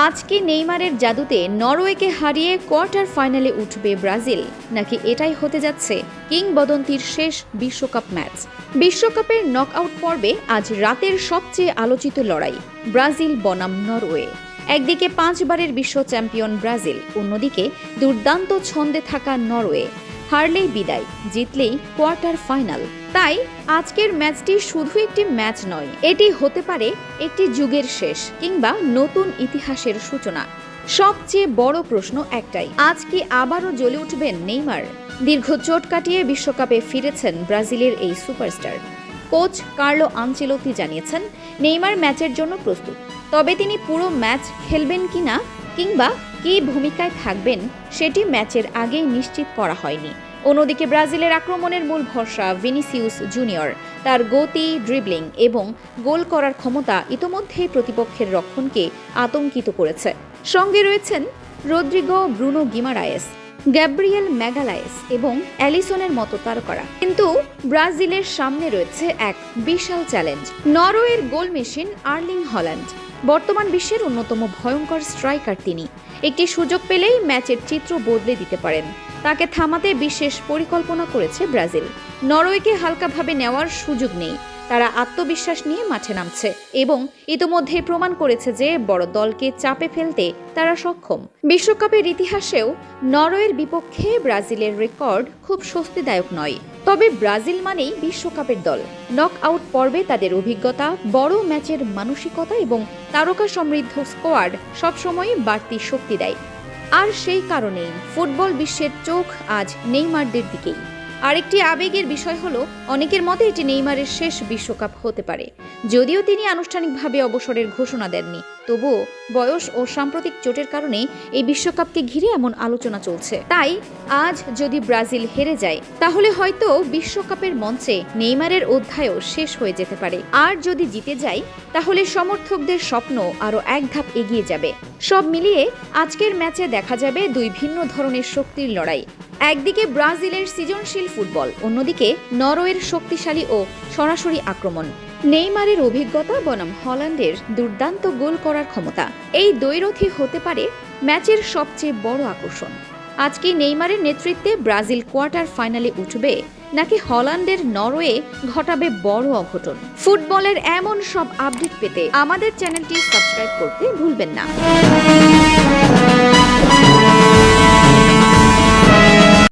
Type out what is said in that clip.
আজ কি নেইমারের জাদুতে নরওয়েকে হারিয়ে কোয়ার্টার ফাইনালে উঠবে ব্রাজিল, নাকি এটাই হতে যাচ্ছে কিংবদন্তির শেষ বিশ্বকাপ ম্যাচ? বিশ্বকাপের নকআউট পর্বে আজ রাতের সবচেয়ে আলোচিত লড়াই ব্রাজিল বনাম নরওয়ে। একদিকে 5 বারের বিশ্ব চ্যাম্পিয়ন ব্রাজিল, অন্যদিকে দুর্দান্ত ছন্দে থাকা নরওয়ে। হারলেই বিদায়, জিতলেই কোয়ার্টার ফাইনাল। তাই আজকের ম্যাচটি শুধু একটি ম্যাচ নয়, এটি হতে পারে একটি যুগের শেষ কিংবা নতুন ইতিহাসের সূচনা। সবচেয়ে বড় প্রশ্ন একটাই, আজ কি আবারও জ্বলে উঠবেন নেইমার? দীর্ঘ চোট কাটিয়ে বিশ্বকাপে ফিরেছেন ব্রাজিলের এই সুপারস্টার। কোচ কার্লো আনচেলোত্তি জানিয়েছেন নেইমার ম্যাচের জন্য প্রস্তুত, তবে তিনি পুরো ম্যাচ খেলবেন কিনা কিংবা কী ভূমিকায় থাকবেন সেটি ম্যাচের আগেই নিশ্চিত করা হয়নি। অন্যদিকে ব্রাজিলের আক্রমণের মূল ভরসা ভিনিসিউস জুনিয়র। তার গতি, ড্রিবলিং এবং গোল করার ক্ষমতা ইতোমধ্যেই প্রতিপক্ষের রক্ষণকে আতঙ্কিত করেছে। সঙ্গে রয়েছেন রদ্রিগো, ব্রুনো গিমারায়েস, গ্যাব্রিয়েল ম্যাগালায়েস এবং অ্যালিসনের মতো তারকারা। কিন্তু ব্রাজিলের সামনে রয়েছে এক বিশাল চ্যালেঞ্জ, নরওয়ের গোল মেশিন আর্লিং হল্যান্ড। বর্তমান বিশ্বের অন্যতম ভয়ঙ্কর স্ট্রাইকার তিনি। একটি সুযোগ পেলেই ম্যাচের চিত্র বদলে দিতে পারেন। তাকে থামাতে বিশেষ পরিকল্পনা করেছে ব্রাজিল। নরওয়েকে হালকাভাবে নেওয়ার সুযোগ নেই। তারা আত্মবিশ্বাস নিয়ে মাঠে নামছে এবং ইতোমধ্যে প্রমাণ করেছে যে বড় দলকে চাপে ফেলতে তারা সক্ষম। বিশ্বকাপের ইতিহাসেও নরওয়ের বিপক্ষে ব্রাজিলের রেকর্ড খুব স্বস্তিদায়ক নয়। তবে ব্রাজিল মানেই বিশ্বকাপের দল। নক আউট পর্বে তাদের অভিজ্ঞতা, বড় ম্যাচের মানসিকতা এবং তারকা সমৃদ্ধ স্কোয়াড সবসময় বাড়তি শক্তি দেয়। আর সেই কারণেই ফুটবল বিশ্বের চোখ আজ নেইমারদের দিকেই। আরেকটি আবেগের বিষয় হলো, অনেকের মতে এটি নেইমারের শেষ বিশ্বকাপ হতে পারে। যদিও তিনি আনুষ্ঠানিকভাবে অবসরের ঘোষণা দেননি, তবুও বয়স ও সাম্প্রতিক চোটের কারণে এই বিশ্বকাপকে ঘিরে এমন আলোচনা চলছে। তাই আজ যদি ব্রাজিল হেরে যায়, তাহলে হয়তো বিশ্বকাপের মঞ্চে নেইমারের অধ্যায়ও শেষ হয়ে যেতে পারে। আর যদি জিতে যায়, তাহলে সমর্থকদের স্বপ্ন আরও এক ধাপ এগিয়ে যাবে। সব মিলিয়ে আজকের ম্যাচে দেখা যাবে দুই ভিন্ন ধরনের শক্তির লড়াই। একদিকে ব্রাজিলের সৃজনশীল ফুটবল, অন্যদিকে নরওয়ের শক্তিশালী ও সরাসরি আক্রমণ। নেইমারের অভিজ্ঞতা বনাম হল্যান্ডের দুর্দান্ত গোল করার ক্ষমতা, এই দ্বৈরথই হতে পারে ম্যাচের সবচেয়ে বড় আকর্ষণ। আজকে নেইমারের নেতৃত্বে ব্রাজিল কোয়ার্টার ফাইনালে উঠবে, নাকি হল্যান্ডের নরওয়ে ঘটাবে বড় অঘটন? ফুটবলের এমন সব আপডেট পেতে আমাদের চ্যানেলটি সাবস্ক্রাইব করতে ভুলবেন না।